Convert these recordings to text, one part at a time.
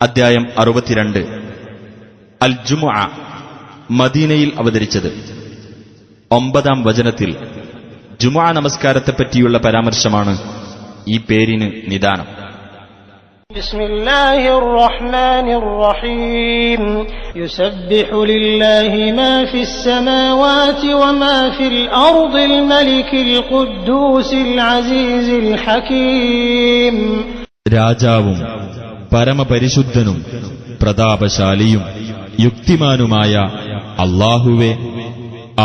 അദ്ധ്യായം 62 അൽ ജുമുഅ മദീനയിൽ അവതരിച്ചത്. 9-ാം വചനത്തിൽ ജുമുഅ നമസ്കാരത്തെപ്പറ്റിയുള്ള പരാമർശമാണ് ഈ പേരിന് നിദാനം. ബിസ്മില്ലാഹിർ റഹ്മാനിർ റഹീം. യുസബ്ബിഹു ലില്ലാഹി മാ ഫിസ് സമാവാതി വമാ ഫിൽ അർദിൽ മലിക്കിൽ ഖുദ്ദൂസിൽ അസീസിൽ ഹകീം. രാജാവും പരമപരിശുദ്ധനും പ്രതാപശാലിയും യുക്തിമാനുമായ അല്ലാഹുവേ,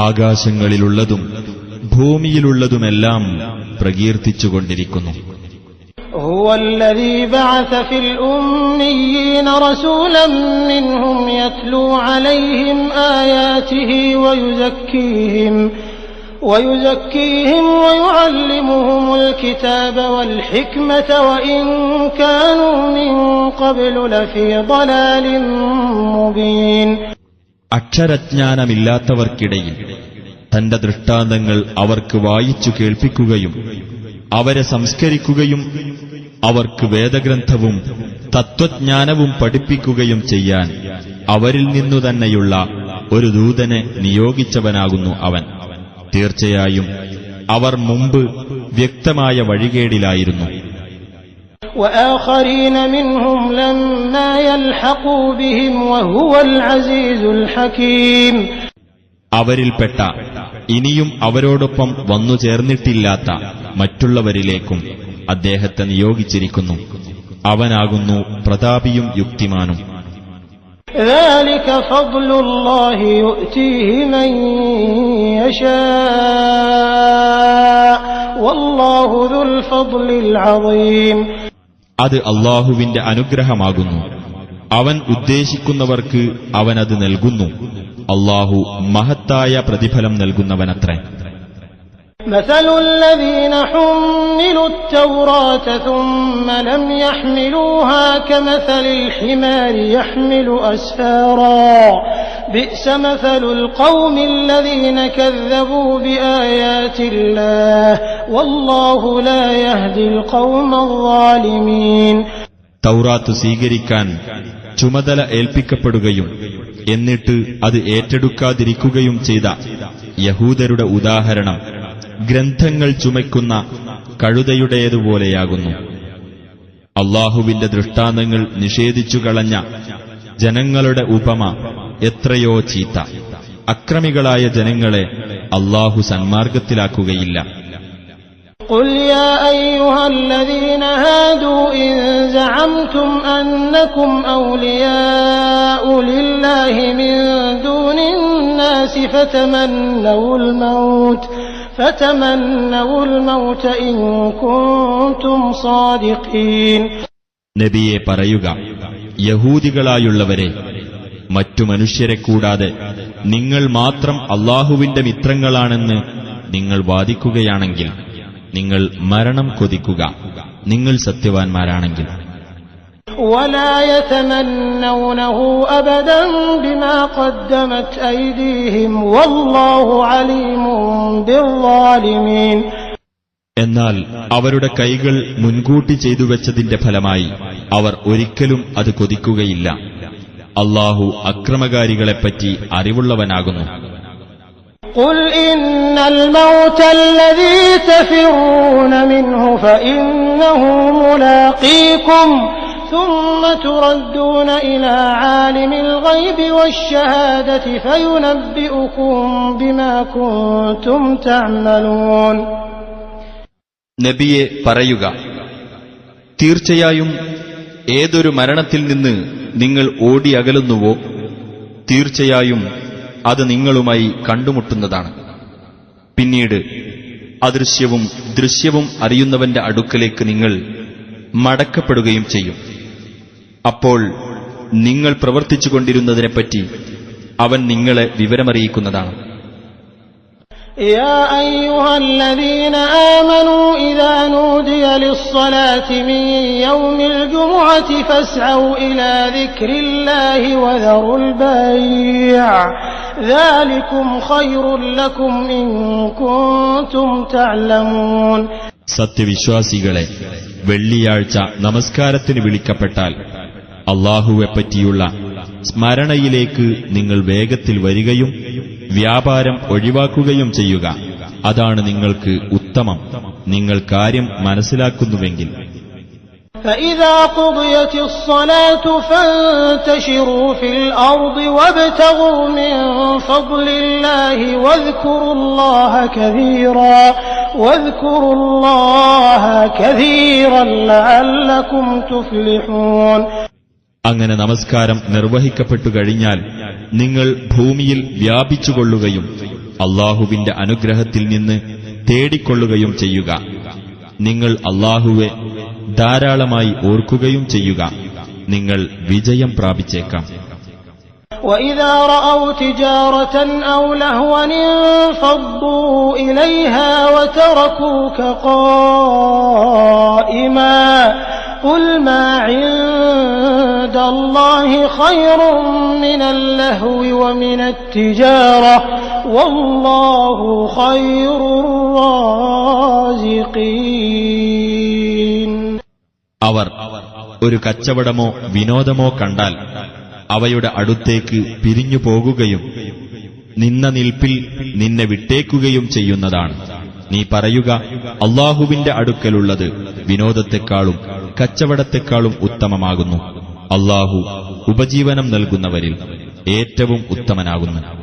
ആകാശങ്ങളിലുള്ളതും ഭൂമിയിലുള്ളതുമെല്ലാം പ്രകീർത്തിച്ചുകൊണ്ടിരിക്കുന്നു. ഹുവല്ലദീ ബഅസ ഫിൽ ഉമ്മീന റസൂലൻ മിൻഹും യത്ലൂ അലൈഹിം ആയാതിഹി ويزكيهم ويعلمهم الكتاب والحكمة وإن كانوا من قبل لفي ضلال مبين. അക്ഷരജ്ഞാനമില്ലാത്തവർക്കിടയിൽ തന്റെ ദൃഷ്ടാന്തങ്ങൾ അവർക്ക് വായിച്ചു കേൾപ്പിക്കുകയും അവരെ സംസ്കരിക്കുകയും അവർക്ക് വേദഗ്രന്ഥവും തത്വജ്ഞാനവും പഠിപ്പിക്കുകയും ചെയ്യാൻ അവരിൽ നിന്നുതന്നെയുള്ള ഒരു ദൂതനെ നിയോഗിച്ചവനാകുന്നു അവൻ. തീർച്ചയായും അവർ മുമ്പ് വ്യക്തമായ വഴികേടിലായിരുന്നു. അവരിൽപ്പെട്ട ഇനിയും അവരോടൊപ്പം വന്നു ചേർന്നിട്ടില്ലാത്ത മറ്റുള്ളവരിലേക്കും അദ്ദേഹത്തെ നിയോഗിച്ചിരിക്കുന്നു. അവനാകുന്നു പ്രതാപിയും യുക്തിമാനും. ذلك فضل الله يؤتيه من يشاء والله ذو الفضل العظيم. അത് അല്ലാഹുവിന്റെ അനുഗ്രഹമാകുന്നു. അവൻ ഉദ്ദേശിക്കുന്നവർക്ക് അവനത് നൽകുന്നു. അല്ലാഹു മഹത്തായ പ്രതിഫലം നൽകുന്നവനത്രേ. مثل الذين حملوا التوراة ثم لم يحملوها كمثل الحمار يحمل أسفارا بئس مثل القوم الذين كذبوا بآيات الله والله لا يهدي القوم الظالمين. തൗറാത്ത് സ്വീകരിക്കാൻ ചുമതല ഏൽപ്പിക്കപ്പെടുകയും എന്നിട്ട് അത് ഏറ്റെടുക്കാതിരിക്കുകയും ചെയ്ത യഹൂദരുടെ ഉദാഹരണം ഗ്രന്ഥങ്ങൾ ചുമക്കുന്ന കഴുതയുടേതുപോലെയാകുന്നു. അല്ലാഹുവിന്റെ ദൃഷ്ടാന്തങ്ങൾ നിഷേധിച്ചു കളഞ്ഞ ജനങ്ങളുടെ ഉപമ എത്രയോ ചീത്ത. അക്രമികളായ ജനങ്ങളെ അല്ലാഹു സന്മാർഗത്തിലാക്കുകയില്ല. قل يا أيها الذين هادوا إن زعمتم أنكم أولياء لله من دون الناس فتمنوا الموت إن كنتم صادقين. നബിയെ പറയുക, യഹൂദികളായുള്ളവരെ, മറ്റു മനുഷ്യരെ കൂടാതെ നിങ്ങൾ മാത്രം അല്ലാഹുവിന്റെ മിത്രങ്ങളാണെന്ന് നിങ്ങൾ വാദിക്കുകയാണെങ്കിൽ നിങ്ങൾ മരണം കൊതിക്കുക, നിങ്ങൾ സത്യവാൻമാരാണെങ്കിൽ. ولا يتمنونه أبدا بما قدمت أيديهم والله عليم بالظالمين. എന്നാൽ അവരുടെ കൈകൾ മുൻകൂട്ടി ചെയ്തു വെച്ചതിന്റെ ഫലമായി അവർ ഒരിക്കലും അത് കൊതിക്കുകയില്ല. അല്ലാഹു അക്രമകാരികളെപ്പറ്റി അറിവുള്ളവനാകുന്നു. قل إن الموت الذي تفرون منه فإنه ملاقيكم ثم تردون إلى عالم الغيب والشهادة فينبئكم بما كنتم تعملون. നബിയെ പറയുക, തീർച്ചയായും ഏതൊരു മരണത്തിൽ നിന്ന് നിങ്ങൾ ഓടിയകലുന്നുവോ തീർച്ചയായും അത് നിങ്ങളുമായി കണ്ടുമുട്ടുന്നതാണ്. പിന്നീട് അദൃശ്യവും ദൃശ്യവും അറിയുന്നവന്റെ അടുക്കലേക്ക് നിങ്ങൾ മടക്കപ്പെടുകയും ചെയ്യും. അപ്പോൾ നിങ്ങൾ പ്രവർത്തിച്ചുകൊണ്ടിരുന്നതിനെപ്പറ്റി അവൻ നിങ്ങളെ വിവരമറിയിക്കുന്നതാണ്. يا أيها الذين آمنوا إذا نودي للصلاة من يوم الجمعة فاسعوا إلى ذكر الله وذروا البيع ذلكم خير لكم إن كنتم تعلمون. സത്യവിശ്വാസികളെ, വെള്ളിയാഴ്ച നമസ്കാരത്തിന് വിളിക്കപ്പെട്ടാൽ അല്ലാഹുവെപ്പറ്റിയുള്ള സ്മരണയിലേക്ക് നിങ്ങൾ വേഗത്തിൽ വരികയും വ്യാപാരം ഒഴിവാക്കുകയും ചെയ്യുക. അതാണ് നിങ്ങൾക്ക് ഉത്തമം, നിങ്ങൾ കാര്യം മനസ്സിലാക്കുന്നുവെങ്കിൽ. فإذا قضيت الصلاة فانتشروا في الأرض وابتغوا من فضل الله واذكروا الله كثيرا لعلكم تفلحون. അങ്ങനെ നമസ്കാരം നിർവഹിക്കപ്പെട്ടു കഴിഞ്ഞാൽ നിങ്ങൾ ഭൂമിയിൽ വ്യാപിച്ചുകൊള്ളുകയും അല്ലാഹുവിന്റെ അനുഗ്രഹത്തിൽ നിന്ന് തേടിക്കൊള്ളുകയും ചെയ്യുക. നിങ്ങൾ അല്ലാഹുവെ ധാരാളമായി ഓർക്കുകയും ചെയ്യുക, നിങ്ങൾ വിജയം പ്രാപിച്ചേക്കാം. وَإِذَا رَأَوْا تِجَارَةً أَوْ لَهْوًا انفَضُّوا إِلَيْهَا وَتَرَكُوكَ قَائِمًا قُلْ مَا عِندَ اللَّهِ خَيْرٌ مِنَ اللَّهْوِ وَمِنَ التِّجَارَةِ وَاللَّهُ خَيْرُ الرَّازِقِينَ. അവർ ഒരു കച്ചവടമോ വിനോദമോ കണ്ടാൽ അവയുടെ അടുത്തേക്ക് പിരിഞ്ഞു പോകുകയും നിന്ന നിൽപ്പിൽ നിന്നെ വിട്ടേക്കുകയും ചെയ്യുന്നതാണ്. നീ പറയുക, അല്ലാഹുവിന്റെ അടുക്കലുള്ളത് വിനോദത്തെക്കാളും കച്ചവടത്തെക്കാളും ഉത്തമമാകുന്നു. അല്ലാഹു ഉപജീവനം നൽകുന്നവരിൽ ഏറ്റവും ഉത്തമനാകുന്നു.